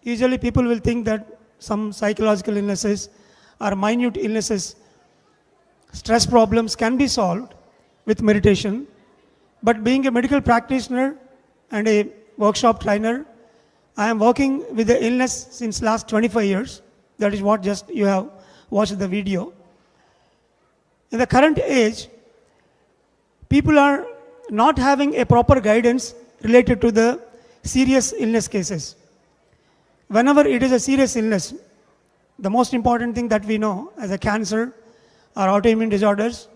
Usually people will think that some psychological illnesses or minute illnesses, stress problems can be solved with meditation. But being a medical practitioner and a workshop trainer, I am working with the illness since last 25 years. That is what just you have watched the video. In the current age, people are not having a proper guidance related to the serious illness cases. Whenever it is a serious illness, the most important thing that we know as a cancer or autoimmune disorders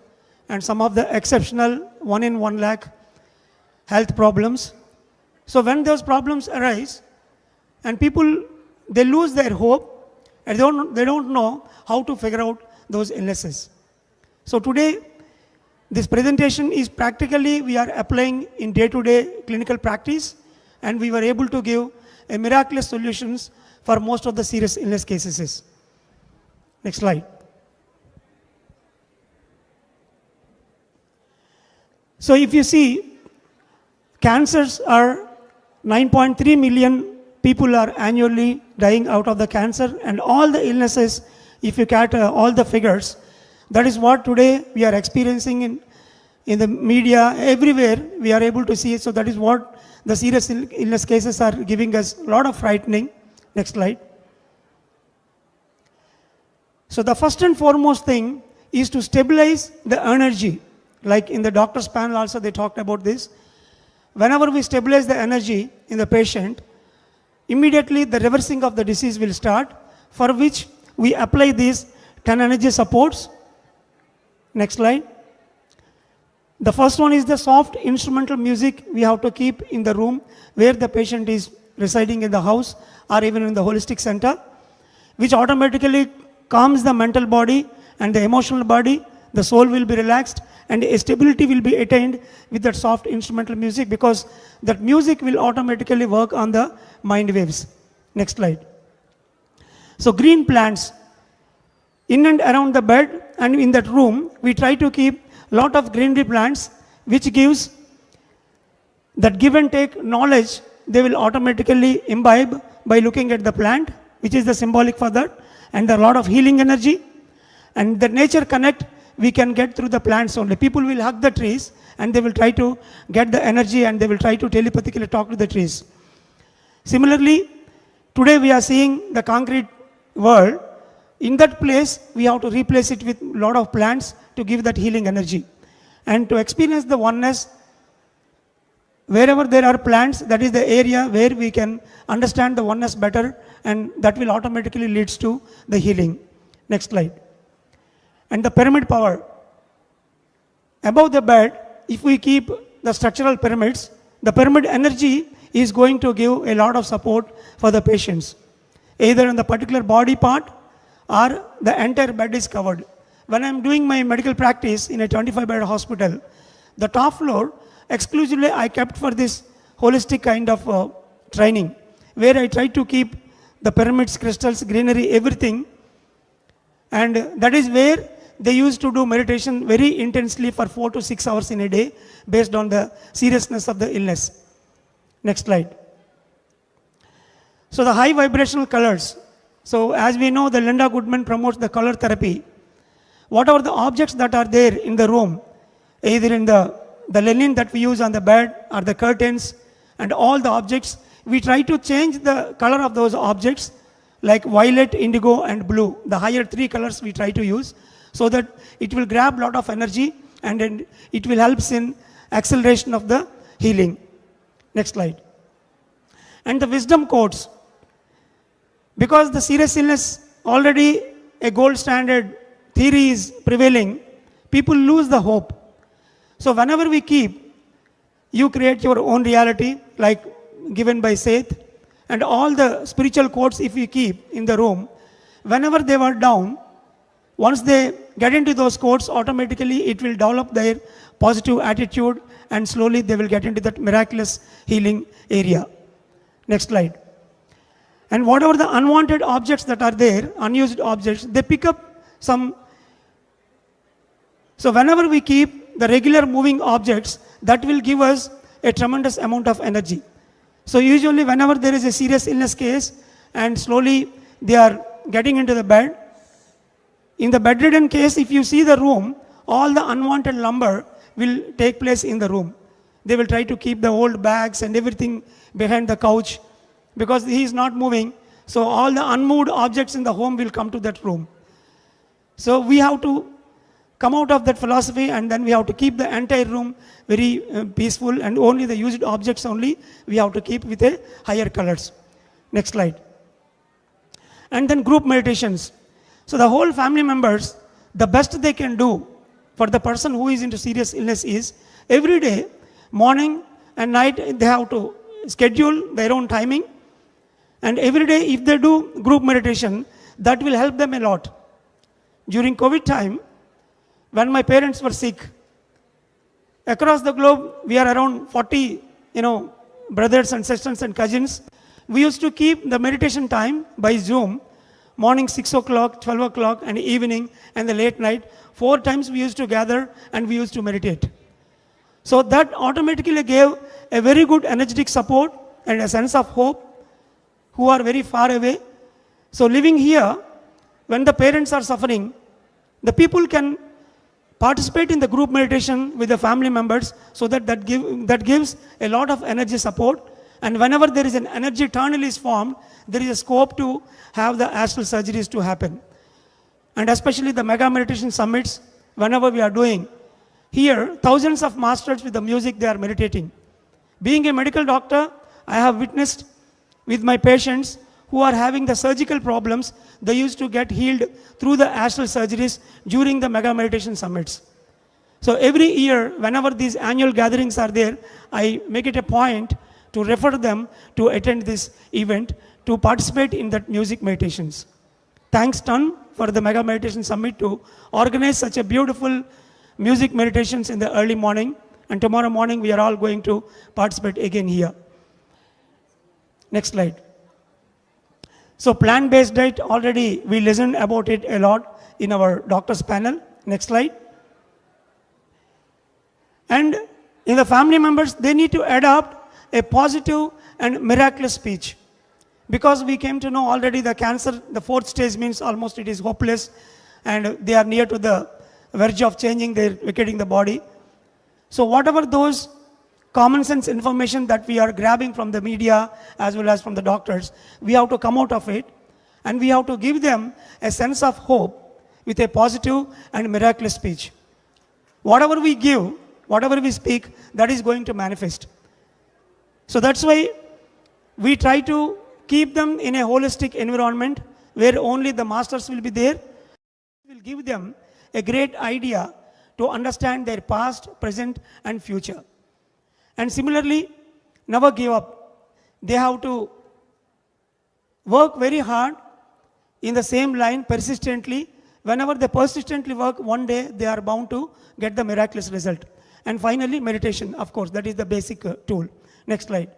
and some of the exceptional 1 in 1 lakh health problems. So when those problems arise and people, they lose their hope and they don't know how to figure out those illnesses. So today, this presentation is practically we are applying in day-to-day clinical practice, and we were able to give a miraculous solutions for most of the serious illness cases. Next slide. So if you see, cancers are 9.3 million people are annually dying out of the cancer, and all the illnesses, if you count all the figures, that is what today we are experiencing in the media, everywhere we are able to see it. So that is what the serious illness cases are giving us a lot of frightening. Next slide. So the first and foremost thing is to stabilize the energy. Like in the doctor's panel also they talked about this. Whenever we stabilize the energy in the patient, immediately the reversing of the disease will start, for which we apply these 10 energy supports. Next slide. The first one is the soft instrumental music we have to keep in the room where the patient is residing in the house or even in the holistic center, which automatically calms the mental body and the emotional body. The soul will be relaxed and a stability will be attained with that soft instrumental music, because that music will automatically work on the mind waves. Next slide. So green plants in and around the bed and in that room, we try to keep lot of greenery plants, which gives that give and take knowledge. They will automatically imbibe by looking at the plant, which is the symbolic for that, and a lot of healing energy. And the nature connect we can get through the plants only. People will hug the trees and they will try to get the energy and they will try to telepathically talk to the trees. Similarly, today we are seeing the concrete world. In that place, we have to replace it with a lot of plants to give that healing energy. And to experience the oneness, wherever there are plants, that is the area where we can understand the oneness better, and that will automatically leads to the healing. Next slide. And the pyramid power. Above the bed, if we keep the structural pyramids, the pyramid energy is going to give a lot of support for the patients, either in the particular body part or the entire bed is covered. When I'm doing my medical practice in a 25-bed hospital, the top floor exclusively I kept for this holistic kind of training, where I try to keep the pyramids, crystals, greenery, everything. And that is where they used to do meditation very intensely for 4 to 6 hours in a day based on the seriousness of the illness. Next slide. So the high vibrational colors. So as we know, the Linda Goodman promotes the color therapy. Whatever the objects that are there in the room, either in the linen that we use on the bed or the curtains and all the objects, we try to change the color of those objects, like violet, indigo and blue. The higher 3 colors we try to use, so that it will grab a lot of energy and then it will help in acceleration of the healing. Next slide. And the wisdom quotes. Because the serious illness already a gold standard theory is prevailing, people lose the hope. So whenever we keep, you create your own reality, like given by Seth, and all the spiritual quotes if you keep in the room, whenever they were down, once they get into those quotes, automatically it will develop their positive attitude and slowly they will get into that miraculous healing area. Next slide. And whatever the unwanted objects that are there, unused objects, they pick up some. So whenever we keep the regular moving objects, that will give us a tremendous amount of energy. So usually whenever there is a serious illness case, and slowly they are getting into the bed. In the bedridden case, if you see the room, all the unwanted lumber will take place in the room. They will try to keep the old bags and everything behind the couch because he is not moving. So all the unmoved objects in the home will come to that room. So we have to come out of that philosophy, and then we have to keep the entire room very peaceful, and only the used objects only we have to keep with a higher colors. Next slide. And then group meditations. So the whole family members, the best they can do for the person who is into serious illness is every day, morning and night, they have to schedule their own timing. And every day if they do group meditation, that will help them a lot. During COVID time, when my parents were sick, across the globe, we are around 40, brothers and sisters and cousins. We used to keep the meditation time by Zoom, morning 6 o'clock, 12 o'clock, and evening, and the late night. 4 times we used to gather and we used to meditate. So that automatically gave a very good energetic support and a sense of hope who are very far away. So living here, when the parents are suffering, the people can participate in the group meditation with the family members, so that gives a lot of energy support. And whenever there is an energy tunnel is formed, there is a scope to have the astral surgeries to happen. And especially the mega meditation summits, whenever we are doing, here thousands of masters with the music, they are meditating. Being a medical doctor, I have witnessed with my patients who are having the surgical problems, they used to get healed through the astral surgeries during the mega meditation summits. So every year, whenever these annual gatherings are there, I make it a point to refer them to attend this event, to participate in that music meditations. Thanks ton for the Mega Meditation Summit to organize such a beautiful music meditations in the early morning. And tomorrow morning, we are all going to participate again here. Next slide. So plant-based diet, already we listened about it a lot in our doctors panel. Next slide. And in the family members, they need to adopt a positive and miraculous speech. Because we came to know already the cancer, the 4th stage means almost it is hopeless, and they are near to the verge of changing, they're vacating the body. So whatever those common sense information that we are grabbing from the media as well as from the doctors, we have to come out of it, and we have to give them a sense of hope with a positive and miraculous speech. Whatever we give, whatever we speak, that is going to manifest. So that's why we try to keep them in a holistic environment where only the masters will be there. We will give them a great idea to understand their past, present, and future. And similarly, never give up. They have to work very hard in the same line persistently. Whenever they persistently work, one day they are bound to get the miraculous result. And finally, meditation, of course, that is the basic tool. Next slide.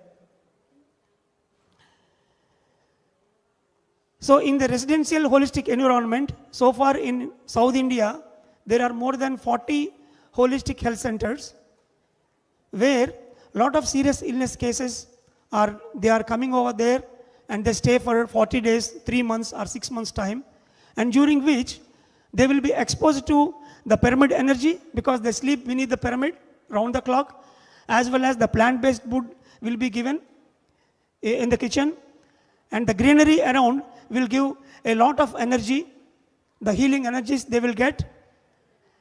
So in the residential holistic environment, so far in South India, there are more than 40 holistic health centers where a lot of serious illness cases are coming over there, and they stay for 40 days, 3 months or 6 months time, and during which they will be exposed to the pyramid energy because they sleep beneath the pyramid round the clock, as well as the plant-based food will be given in the kitchen, and the greenery around will give a lot of energy, the healing energies they will get,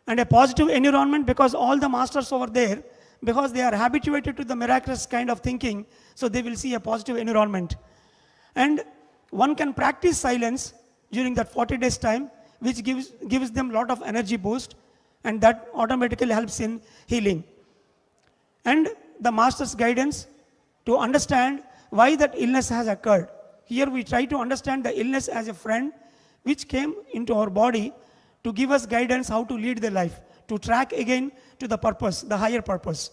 and a positive environment because all the masters over there, because they are habituated to the miraculous kind of thinking, so they will see a positive environment. And one can practice silence during that 40 days time, which gives them a lot of energy boost, and that automatically helps in healing. And the master's guidance to understand why that illness has occurred. Here we try to understand the illness as a friend which came into our body to give us guidance how to lead the life, to track again to the purpose, the higher purpose.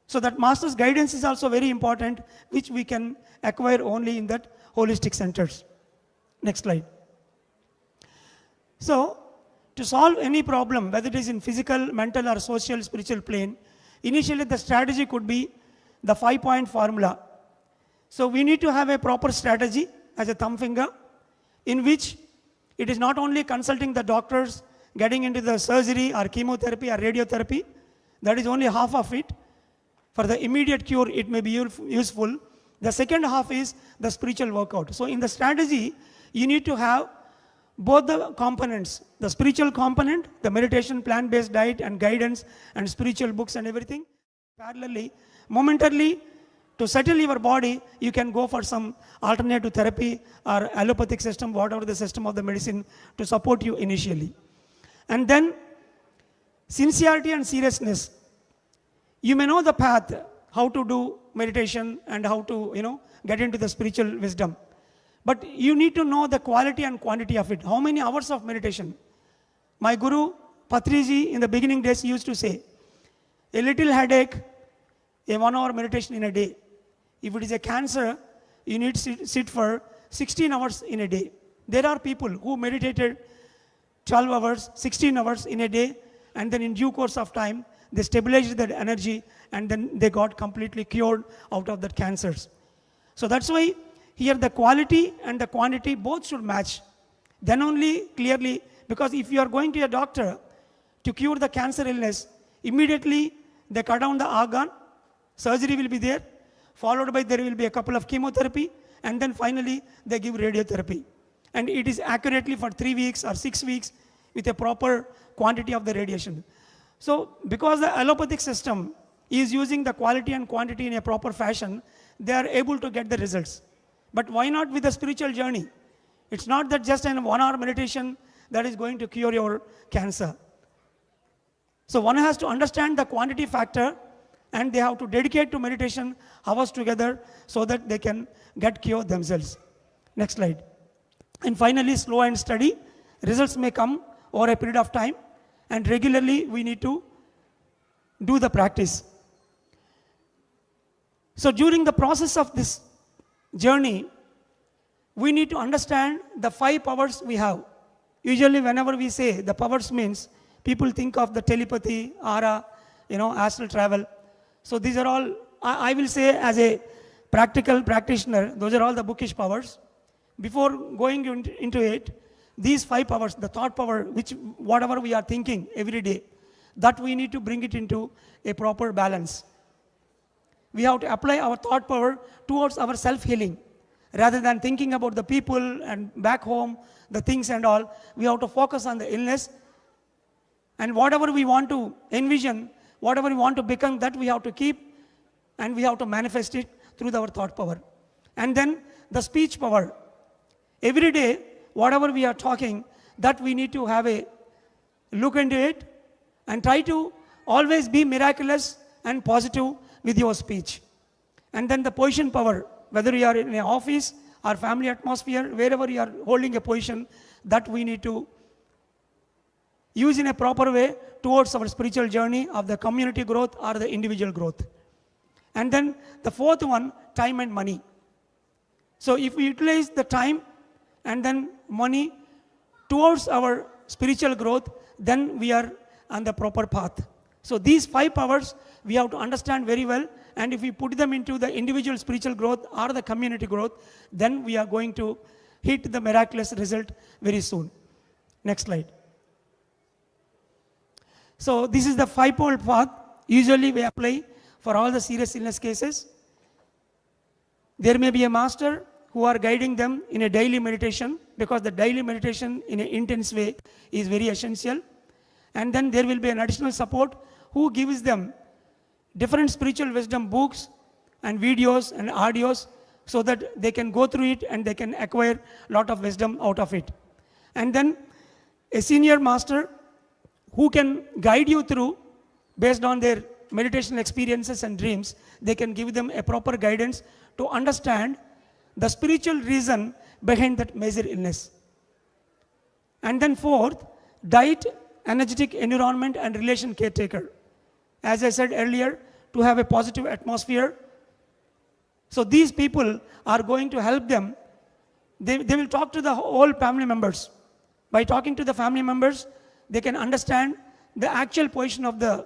So that master's guidance is also very important, which we can acquire only in that holistic centers. Next slide. So to solve any problem, whether it is in physical, mental or social, spiritual plane, initially the strategy could be the 5-point formula. So we need to have a proper strategy as a thumb finger, in which it is not only consulting the doctors, getting into the surgery or chemotherapy or radiotherapy. That is only half of it. For the immediate cure, it may be useful. The second half is the spiritual workout. So in the strategy, you need to have both the components, the spiritual component, the meditation, plant-based diet and guidance and spiritual books and everything. Parallelly, momentarily, to settle your body, you can go for some alternative therapy or allopathic system, whatever the system of the medicine to support you initially. And then sincerity and seriousness. You may know the path, how to do meditation and how to, get into the spiritual wisdom. But you need to know the quality and quantity of it. How many hours of meditation? My Guru, Patriji, in the beginning days used to say, a little headache, a 1 hour meditation in a day. If it is a cancer, you need to sit for 16 hours in a day. There are people who meditated 12 hours, 16 hours in a day, and then in due course of time, they stabilized their energy, and then they got completely cured out of that cancers. So that's why here the quality and the quantity both should match. Then only clearly, because if you are going to a doctor to cure the cancer illness, immediately they cut down the organ, surgery will be there, followed by there will be a couple of chemotherapy, and then finally they give radiotherapy. And it is accurately for 3 weeks or 6 weeks with a proper quantity of the radiation. So because the allopathic system is using the quality and quantity in a proper fashion, they are able to get the results. But why not with the spiritual journey? It's not that just in 1 hour meditation that is going to cure your cancer. So one has to understand the quantity factor, and they have to dedicate to meditation hours together so that they can get cured themselves. Next slide. And finally, slow and steady. Results may come over a period of time, and regularly we need to do the practice. So during the process of this journey, we need to understand the 5 powers we have. Usually whenever we say the powers means, people think of the telepathy, aura, astral travel. So these are all, I will say as a practical practitioner, those are all the bookish powers. Before going into it, these 5 powers, the thought power, which whatever we are thinking every day, that we need to bring it into a proper balance. We have to apply our thought power towards our self-healing. Rather than thinking about the people and back home, the things and all, we have to focus on the illness. And whatever we want to envision, whatever we want to become, that we have to keep, and we have to manifest it through our thought power. And then the speech power. Every day, whatever we are talking, that we need to have a look into it and try to always be miraculous and positive with your speech. And then the position power, whether you are in an office or family atmosphere, wherever you are holding a position, that we need to use in a proper way towards our spiritual journey of the community growth or the individual growth. And then the 4th one, time and money. So if we utilize the time and then money towards our spiritual growth, then we are on the proper path. So these 5 powers we have to understand very well, and if we put them into the individual spiritual growth or the community growth, then we are going to hit the miraculous result very soon. Next slide. So this is the 5-fold path usually we apply for all the serious illness cases. There may be a master who are guiding them in a daily meditation, because the daily meditation in an intense way is very essential. And then there will be an additional support who gives them different spiritual wisdom books and videos and audios, so that they can go through it and they can acquire a lot of wisdom out of it. And then a senior master who can guide you through based on their meditation experiences and dreams. They can give them a proper guidance to understand the spiritual reason behind that major illness. And then 4th, diet, energetic environment and relation caretaker. As I said earlier, to have a positive atmosphere. So these people are going to help them. They will talk to the whole family members. By talking to the family members, they can understand the actual position of the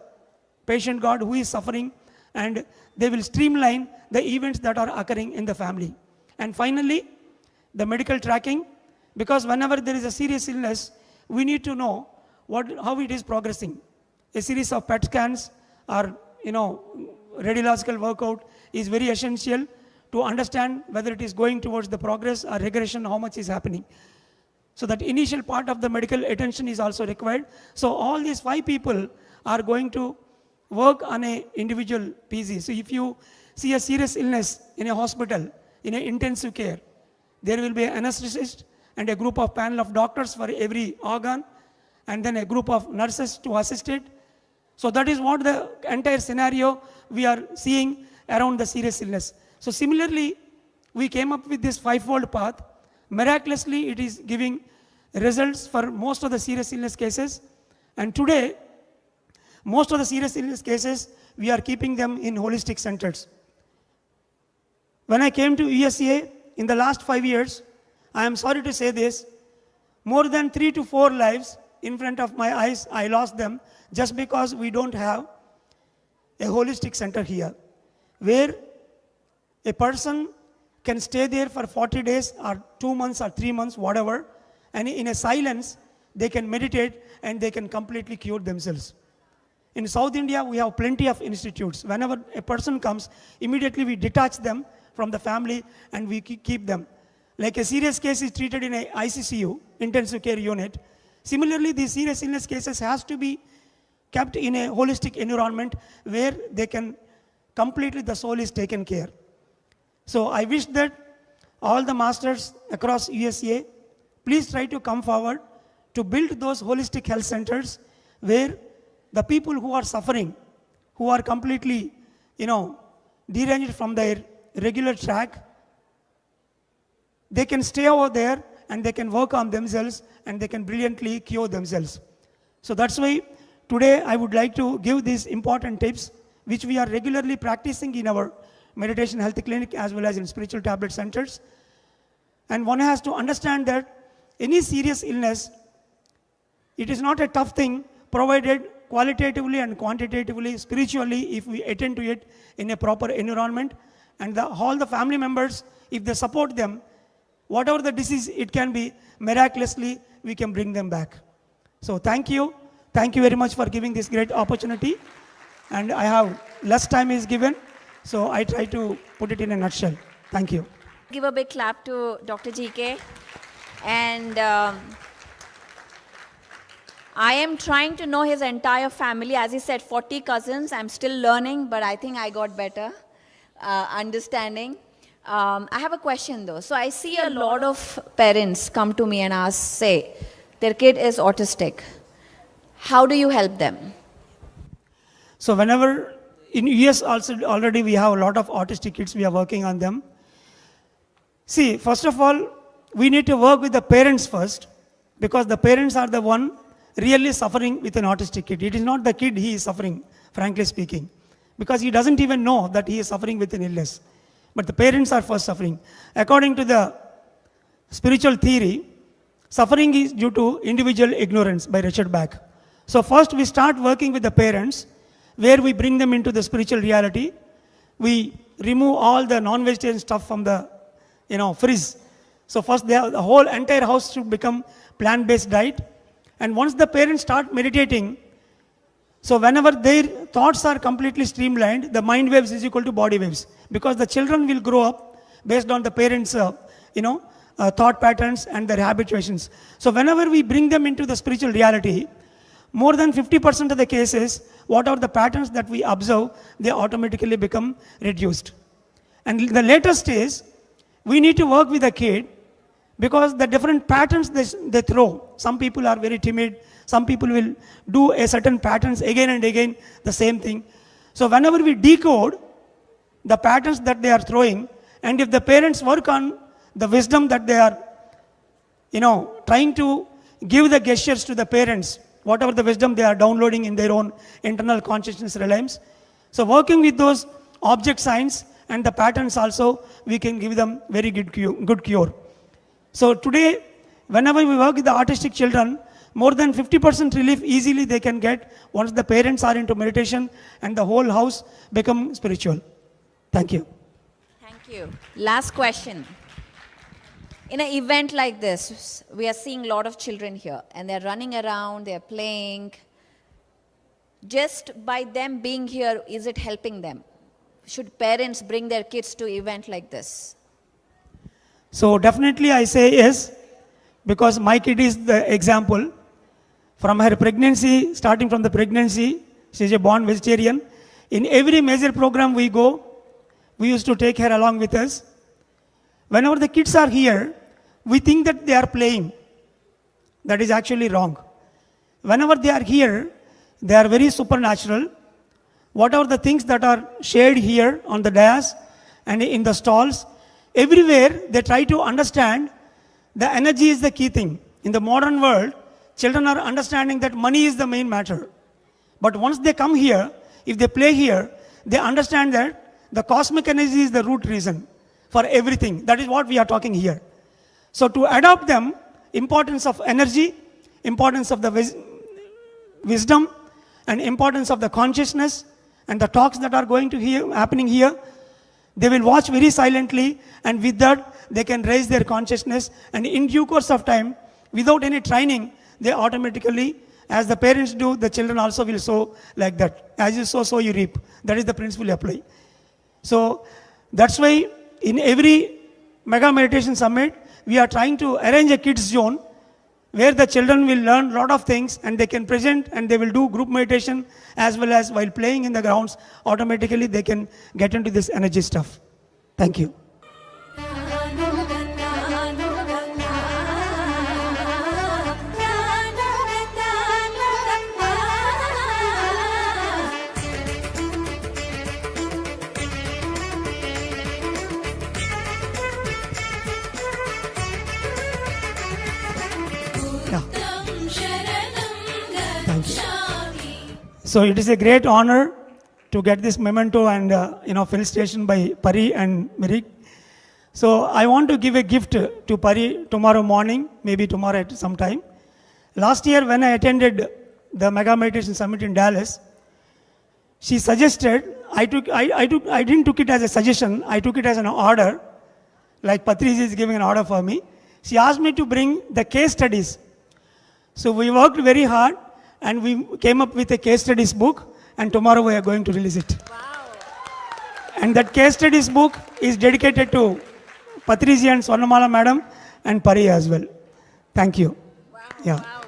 patient God who is suffering, and they will streamline the events that are occurring in the family. And finally, the medical tracking, because whenever there is a serious illness, we need to know how it is progressing. A series of PET scans or radiological workout is very essential to understand whether it is going towards the progress or regression, how much is happening. So that initial part of the medical attention is also required. So all these 5 people are going to work on a individual PZ. So if you see a serious illness in a hospital, in an intensive care, there will be an anesthetist and a group of panel of doctors for every organ, and then a group of nurses to assist it. So that is what the entire scenario we are seeing around the serious illness. So similarly, we came up with this 5-fold path. Miraculously, it is giving results for most of the serious illness cases. And today, most of the serious illness cases, we are keeping them in holistic centers. When I came to USA in the last 5 years, I am sorry to say this, more than 3 to 4 lives in front of my eyes, I lost them just because we don't have a holistic center here, where a person can stay there for 40 days or 2 months or 3 months, whatever, and in a silence, they can meditate and they can completely cure themselves. In South India, we have plenty of institutes. Whenever a person comes, immediately we detach them from the family and we keep them. Like a serious case is treated in a ICCU, intensive care unit. Similarly, these serious illness cases has to be kept in a holistic environment where they can completely, the soul is taken care. So I wish that all the masters across USA, please try to come forward to build those holistic health centers where the people who are suffering, who are completely, deranged from their regular track, they can stay over there and they can work on themselves and they can brilliantly cure themselves. So that's why today I would like to give these important tips which we are regularly practicing in our meditation health clinic as well as in spiritual tablet centers. And one has to understand that any serious illness, it is not a tough thing provided qualitatively and quantitatively, spiritually, if we attend to it in a proper environment. And all the family members, if they support them, whatever the disease it can be, miraculously we can bring them back. So thank you. Thank you very much for giving this great opportunity. And I have less time is given, so I try to put it in a nutshell. Thank you. Give a big clap to Dr. GK. And I am trying to know his entire family. As he said, 40 cousins. I'm still learning, but I think I got better understanding. I have a question though. So I see a lot of parents come to me and say, their kid is autistic. How do you help them? So whenever, in US also already we have a lot of autistic kids, we are working on them. See, first of all, we need to work with the parents first, because the parents are the one really suffering with an autistic kid. It is not the kid he is suffering, frankly speaking, because he doesn't even know that he is suffering with an illness. But the parents are first suffering. According to the spiritual theory, suffering is due to individual ignorance by Richard Bach. So first we start working with the parents, where we bring them into the spiritual reality. We remove all the non-vegetarian stuff from the fridge. So first the whole entire house should become plant-based diet. And once the parents start meditating, so whenever their thoughts are completely streamlined, the mind waves is equal to body waves. Because the children will grow up based on the parents' thought patterns and their habituations. So whenever we bring them into the spiritual reality, more than 50% of the cases, whatever the patterns that we observe, they automatically become reduced. And the latest is, we need to work with the kid, because the different patterns they throw. Some people are very timid. Some people will do a certain patterns again and again, the same thing. So whenever we decode the patterns that they are throwing, and if the parents work on the wisdom that they are, trying to give the gestures to the parents, whatever the wisdom they are downloading in their own internal consciousness realms. So working with those object signs and the patterns also, we can give them very good cure. So today, whenever we work with the autistic children, more than 50% relief easily they can get once the parents are into meditation and the whole house become spiritual. Thank you. Thank you. Last question. In an event like this, we are seeing a lot of children here and they're running around, they're playing. Just by them being here, is it helping them? Should parents bring their kids to event like this? So definitely I say yes, because my kid is the example. From her pregnancy, starting from the pregnancy, she is a born vegetarian. In every major program we go, we used to take her along with us. Whenever the kids are here, we think that they are playing. That is actually wrong. Whenever they are here, they are very supernatural. Whatever the things that are shared here on the dais and in the stalls, everywhere they try to understand the energy is the key thing. In the modern world, children are understanding that money is the main matter. But once they come here, if they play here, they understand that the cosmic energy is the root reason for everything. That is what we are talking here. So to adopt them, importance of energy, importance of the wisdom, and importance of the consciousness, and the talks that are going to happening here, they will watch very silently, and with that, they can raise their consciousness, and in due course of time, without any training, they automatically, as the parents do, the children also will sow like that. As you sow, so you reap. That is the principle apply. So that's why in every Mega Meditation Summit, we are trying to arrange a kids zone where the children will learn a lot of things and they can present and they will do group meditation as well as while playing in the grounds, automatically they can get into this energy stuff. Thank you. So it is a great honor to get this memento and felicitation by Pari and Mirik. So I want to give a gift to Pari tomorrow morning, maybe tomorrow at some time. Last year when I attended the Mega Meditation Summit in Dallas, she suggested, I didn't took it as a suggestion, I took it as an order, like Patriji is giving an order for me. She asked me to bring the case studies. So we worked very hard and we came up with a case studies book, and tomorrow we are going to release it. Wow. And that case studies book is dedicated to Patriji and Swarnamala madam and Pari as well. Thank you. Wow. Yeah. Wow.